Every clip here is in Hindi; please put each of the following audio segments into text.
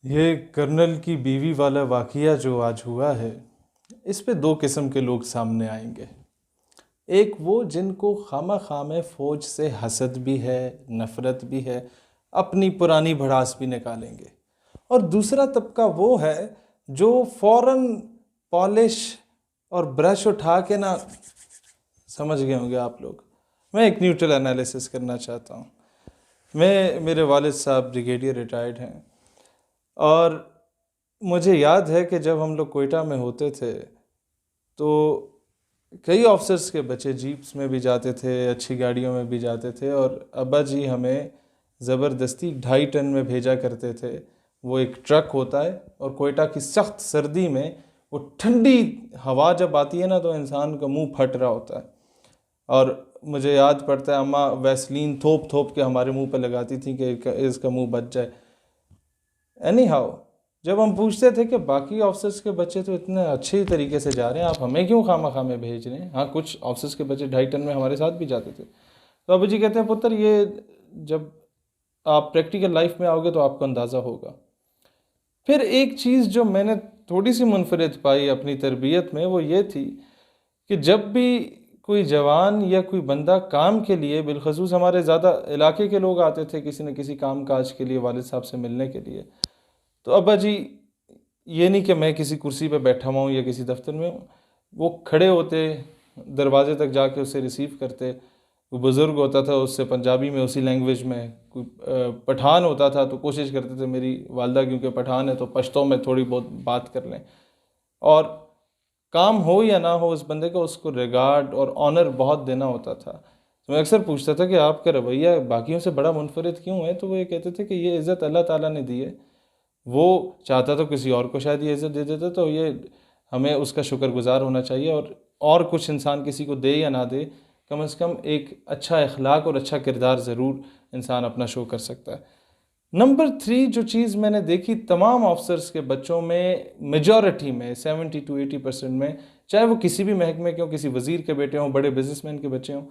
ये कर्नल की बीवी वाला वाक़या जो आज हुआ है, इस पे दो किस्म के लोग सामने आएंगे। एक वो जिनको खामा में फ़ौज से हसद भी है, नफ़रत भी है, अपनी पुरानी भड़ास भी निकालेंगे। और दूसरा तबका वो है जो फ़ौरन पॉलिश और ब्रश उठा के ना, समझ गए होंगे आप लोग। मैं एक न्यूट्रल एनालिसिस करना चाहता हूँ। मेरे वालिद साहब ब्रिगेडियर रिटायर्ड हैं, और मुझे याद है कि जब हम लोग कोयटा में होते थे तो कई ऑफिसर्स के बच्चे जीप्स में भी जाते थे, अच्छी गाड़ियों में भी जाते थे, और अब्बा जी हमें ज़बरदस्ती 2.5 टन में भेजा करते थे। वो एक ट्रक होता है, और कोयटा की सख्त सर्दी में वो ठंडी हवा जब आती है ना, तो इंसान का मुंह फट रहा होता है। और मुझे याद पड़ता है अम्मा वैसलीन थोप थोप के हमारे मुंह पे लगाती थी कि इसका मुंह बच जाए। एनी हाउ, जब हम पूछते थे कि बाकी ऑफिसर्स के बच्चे तो इतने अच्छे तरीके से जा रहे हैं, आप हमें क्यों खामा में भेज रहे हैं। हाँ, कुछ ऑफिसर्स के बच्चे 2.5 टन में हमारे साथ भी जाते थे। तो अबू जी कहते हैं, पुत्र ये जब आप प्रैक्टिकल लाइफ में आओगे तो आपको अंदाज़ा होगा। फिर एक चीज़ जो मैंने थोड़ी सी मुनफरिद पाई अपनी तरबियत में, वो ये थी कि जब भी कोई जवान या कोई बंदा काम के लिए, बिलखसूस हमारे ज़्यादा इलाके के लोग आते थे किसी न किसी काम काज के लिए वालिद साहब से मिलने के लिए, तो अब्बा जी, ये नहीं कि मैं किसी कुर्सी पे बैठा हुआ हूँ या किसी दफ्तर में हूँ, वो खड़े होते, दरवाजे तक जाके उससे रिसीव करते। कोई बुज़ुर्ग होता था उससे पंजाबी में उसी लैंग्वेज में, कोई पठान होता था तो कोशिश करते थे मेरी वालदा क्योंकि पठान है तो पश्तो में थोड़ी बहुत बात कर लें। और काम हो या ना हो उस बंदे को, उसको रिगार्ड और ऑनर बहुत देना होता था। तो मैं अक्सर पूछता था कि आपका रवैया बाकियों से बड़ा मुनफरिद क्यों है, तो वो ये कहते थे कि ये इज़्ज़त अल्लाह ताला ने दी है, वो चाहता तो किसी और को शायद ये इज़्ज़त दे देता, तो ये हमें उसका शुक्रगुजार होना चाहिए। और कुछ इंसान किसी को दे या ना दे, कम से कम एक अच्छा अखलाक और अच्छा किरदार ज़रूर इंसान अपना शो कर सकता है। नंबर 3 जो चीज़ मैंने देखी तमाम ऑफिसर्स के बच्चों में, मेजॉरिटी में 70 to 80% में, चाहे वो किसी भी महकमे के हों, किसी वज़ीर के बेटे हों, बड़े बिजनेसमैन के बच्चे हों,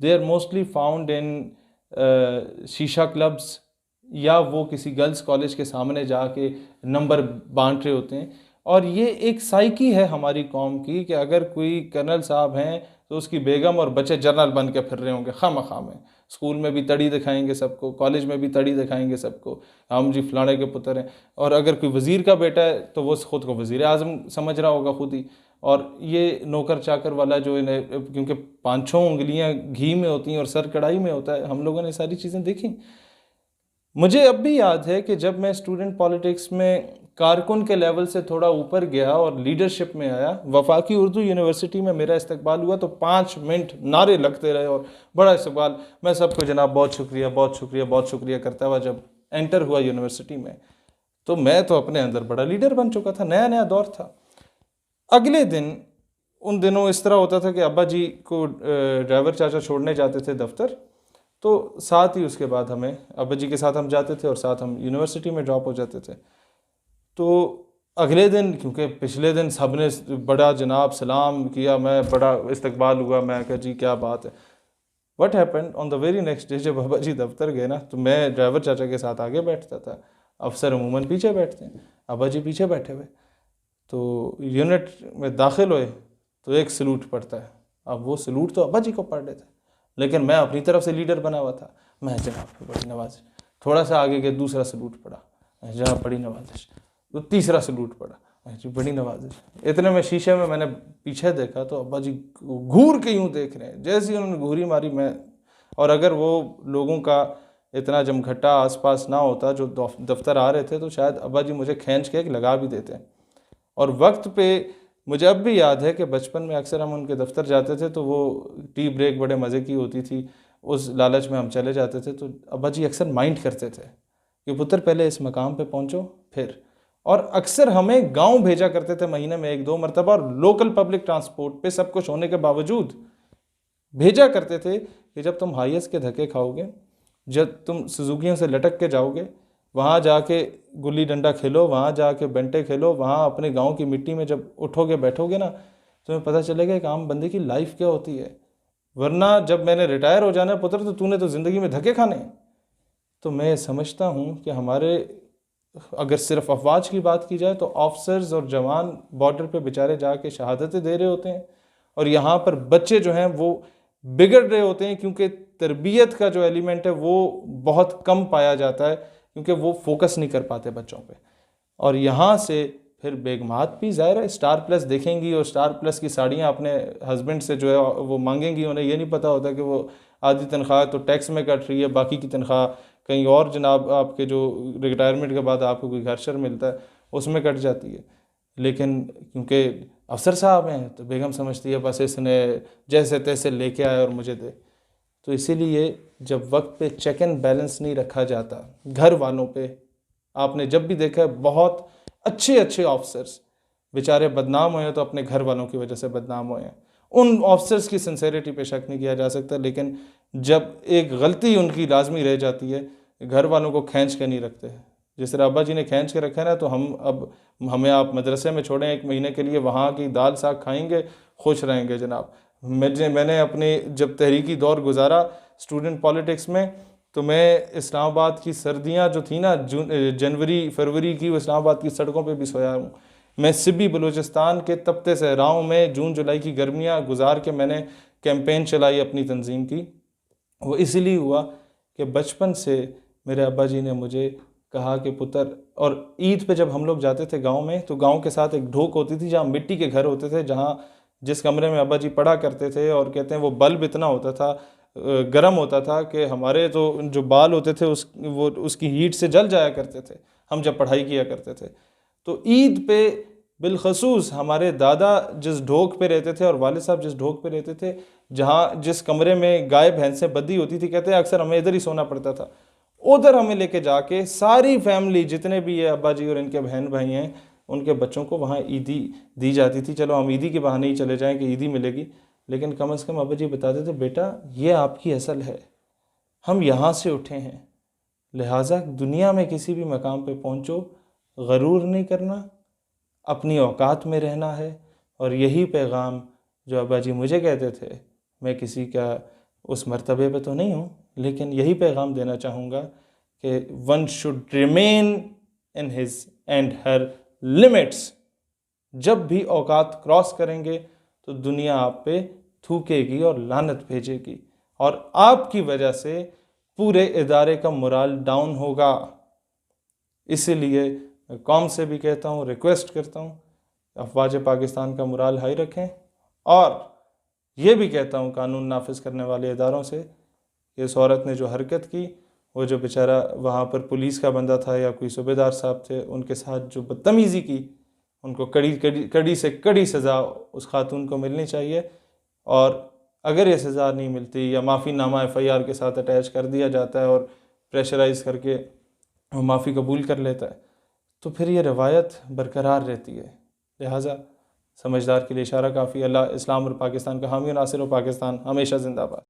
they are mostly found in shisha clubs, या वो किसी गर्ल्स कॉलेज के सामने जाके नंबर बांट रहे होते हैं। और ये एक साइकी है हमारी कौम की कि अगर कोई कर्नल साहब हैं तो उसकी बेगम और बच्चे जनरल बन के फिर रहे होंगे खामखा में। स्कूल में भी तड़ी दिखाएंगे सबको, कॉलेज में भी तड़ी दिखाएंगे सबको, हम जी फलाने के पुत्र हैं। और अगर कोई वज़ीर का बेटा है तो वो ख़ुद को वज़ीर आज़म समझ रहा होगा खुद ही। और ये नौकर चाकर वाला जो इन्हें, क्योंकि 5-6 उंगलियां घी में होती हैं और सर कढ़ाई में होता है, हम लोगों ने सारी चीज़ें देखी। मुझे अब भी याद है कि जब मैं स्टूडेंट पॉलिटिक्स में कारकुन के लेवल से थोड़ा ऊपर गया और लीडरशिप में आया, वफाकी उर्दू यूनिवर्सिटी में मेरा इस्तकबाल हुआ, तो 5 मिनट नारे लगते रहे और बड़ा इस्तकबाल। मैं सबको जनाब बहुत शुक्रिया बहुत शुक्रिया बहुत शुक्रिया करता हुआ जब एंटर हुआ यूनिवर्सिटी में, तो मैं तो अपने अंदर बड़ा लीडर बन चुका था, नया नया दौर था। अगले दिन, उन दिनों इस तरह होता था कि अब्बा जी को ड्राइवर चाचा छोड़ने जाते थे दफ्तर, तो साथ ही उसके बाद हमें अब्बा जी के साथ हम जाते थे और साथ हम यूनिवर्सिटी में ड्रॉप हो जाते थे। तो अगले दिन, क्योंकि पिछले दिन सब ने बड़ा जनाब सलाम किया, मैं बड़ा इस्तकबाल हुआ, मैं कहा जी क्या बात है। What happened on the very next day, जब अब्बा जी दफ्तर गए ना, तो मैं ड्राइवर चाचा के साथ आगे बैठता था, अफसर अमूमन पीछे बैठते हैं, अब्बा जी पीछे बैठे हुए। तो यूनिट में दाखिल हुए तो एक सलूट पड़ता है। अब वो सलूट तो अब्बा जी को पढ़ रहे थे, लेकिन मैं अपनी तरफ से लीडर बना हुआ था। मैं जनाब बड़ी नवाजिश, थोड़ा सा आगे गया दूसरा सलूट पड़ा, जनाब बड़ी नवाजिश, तो तीसरा सलूट पड़ा, जी बड़ी नवाजिश। इतने में शीशे में मैंने पीछे देखा तो अब्बा जी घूर के यूँ देख रहे हैं, जैसे ही उन्होंने घूरी मारी मैं, और अगर वो लोगों का इतना जमघटा आसपास ना होता जो दफ्तर आ रहे थे, तो शायद अब्बा जी मुझे खींच के लगा भी देते। और वक्त पे मुझे अब भी याद है कि बचपन में अक्सर हम उनके दफ्तर जाते थे तो वो टी ब्रेक बड़े मज़े की होती थी, उस लालच में हम चले जाते थे। तो अब्बा जी अक्सर माइंड करते थे कि पुत्र पहले इस मकाम पे पहुंचो फिर। और अक्सर हमें गांव भेजा करते थे महीने में 1-2 मरतबा, और लोकल पब्लिक ट्रांसपोर्ट पे सब कुछ होने के बावजूद भेजा करते थे कि जब तुम हाईएस के धक्के खाओगे, जब तुम सुजुकियों से लटक के जाओगे, वहाँ जाके गुल्ली डंडा खेलो, वहाँ जाके बेंटे खेलो, वहाँ अपने गांव की मिट्टी में जब उठोगे बैठोगे ना, तुम्हें पता चलेगा एक आम बंदे की लाइफ क्या होती है। वरना जब मैंने रिटायर हो जाना है पुत्र, तो तूने तो ज़िंदगी में धक्के खाने हैं। तो मैं समझता हूँ कि हमारे अगर सिर्फ अफवाज की बात की जाए तो ऑफिसर्स और जवान बॉर्डर पे बेचारे जाके शहादतें दे रहे होते हैं, और यहाँ पर बच्चे जो हैं वो बिगड़ रहे होते हैं, क्योंकि तरबियत का जो एलिमेंट है वो बहुत कम पाया जाता है, क्योंकि वो फोकस नहीं कर पाते बच्चों पे। और यहाँ से फिर बेगमात भी ज़ाहिर है स्टार प्लस देखेंगी, और स्टार प्लस की साड़ियाँ अपने हस्बैंड से जो है वो मांगेंगी। उन्हें ये नहीं पता होता कि वो आधी तनख्वाह तो टैक्स में कट रही है, बाकी की तनख्वाह कहीं और जनाब आपके जो रिटायरमेंट के बाद आपको कोई घर शर मिलता है उसमें कट जाती है। लेकिन क्योंकि अफसर साहब हैं तो बेगम समझती है बस इसने जैसे तैसे लेके आए और मुझे दे। तो इसीलिए जब वक्त पे चेक एंड बैलेंस नहीं रखा जाता घर वालों पे, आपने जब भी देखा है बहुत अच्छे अच्छे ऑफिसर्स बेचारे बदनाम हुए हैं तो अपने घर वालों की वजह से बदनाम हुए हैं। उन ऑफिसर्स की सिंसेरिटी पे शक नहीं किया जा सकता, लेकिन जब एक गलती उनकी लाजमी रह जाती है, घर वालों को खींच के नहीं रखते। जिस तरह अब्बा जी ने खींच के रखा है ना, तो हमें आप मदरसे में छोड़ें 1 महीने के लिए, वहाँ की दाल साग खाएंगे, खुश रहेंगे जनाब। मैंने अपने जब तहरीकी दौर गुजारा स्टूडेंट पॉलिटिक्स में, तो मैं इस्लामाबाद की सर्दियाँ जो थी ना, जनवरी फरवरी की, वो इस्लामाबाद की सड़कों पे भी सोया हूँ। मैं सिबी बलूचिस्तान के तपते सहराओं में जून जुलाई की गर्मियाँ गुजार के मैंने कैंपेन चलाई अपनी तंजीम की। वो इसलिए हुआ कि बचपन से मेरे अब्बा जी ने मुझे कहा कि पुत्र, और ईद पे जब हम लोग जाते थे गांव में, तो गांव के साथ एक ढोक होती थी जहाँ मिट्टी के घर होते थे, जहाँ जिस कमरे में अब्बा जी पढ़ा करते थे, और कहते हैं वो बल्ब इतना होता था, गर्म होता था कि हमारे तो जो बाल होते थे उसकी हीट से जल जाया करते थे हम जब पढ़ाई किया करते थे। तो ईद पे बिलखसूस हमारे दादा जिस ढोक पे रहते थे और वालिद साहब जिस ढोक पे रहते थे, जहाँ जिस कमरे में गाय भैंसें बंधी होती थी, कहते हैं अक्सर हमें इधर ही सोना पड़ता था। उधर हमें लेके जाके सारी फैमिली जितने भी है अब्बा जी और इनके बहन भाई हैं, उनके बच्चों को वहाँ ईदी दी जाती थी। चलो हम ईदी के बहाने ही चले जाएं कि ईदी मिलेगी, लेकिन कम से कम अब्बा जी बताते थे बेटा ये आपकी असल है, हम यहाँ से उठे हैं, लिहाजा दुनिया में किसी भी मकाम पे पहुँचो, गरूर नहीं करना, अपनी औकात में रहना है। और यही पैगाम जो अब्बा जी मुझे कहते थे, मैं किसी का उस मर्तबे पे तो नहीं हूँ, लेकिन यही पैगाम देना चाहूँगा कि one should remain in his and her limits. जब भी औकात क्रॉस करेंगे तो दुनिया आप पे थूकेगी और लानत भेजेगी, और आपकी वजह से पूरे इदारे का मोराल डाउन होगा। इसीलिए मैं कौम से भी कहता हूँ, रिक्वेस्ट करता हूँ, अफवाज पाकिस्तान का मोराल हाई रखें, और ये भी कहता हूँ कानून नाफिज करने वाले इदारों से कि इस औरत ने जो हरकत की, वो जो बेचारा वहाँ पर पुलिस का बंदा था या कोई सूबेदार साहब थे, उनके साथ जो बदतमीज़ी की, उनको कड़ी से कड़ी सज़ा उस खातून को मिलनी चाहिए। और अगर ये सज़ा नहीं मिलती या माफ़ीनामा FIR के साथ अटैच कर दिया जाता है और प्रेशराइज़ करके वो माफ़ी कबूल कर लेता है, तो फिर ये रवायत बरकरार रहती है। लिहाजा समझदार के लिए इशारा काफ़ी। अल्लाह इस्लाम और पाकिस्तान का हामी नासिर, और पाकिस्तान हमेशा जिंदाबाद।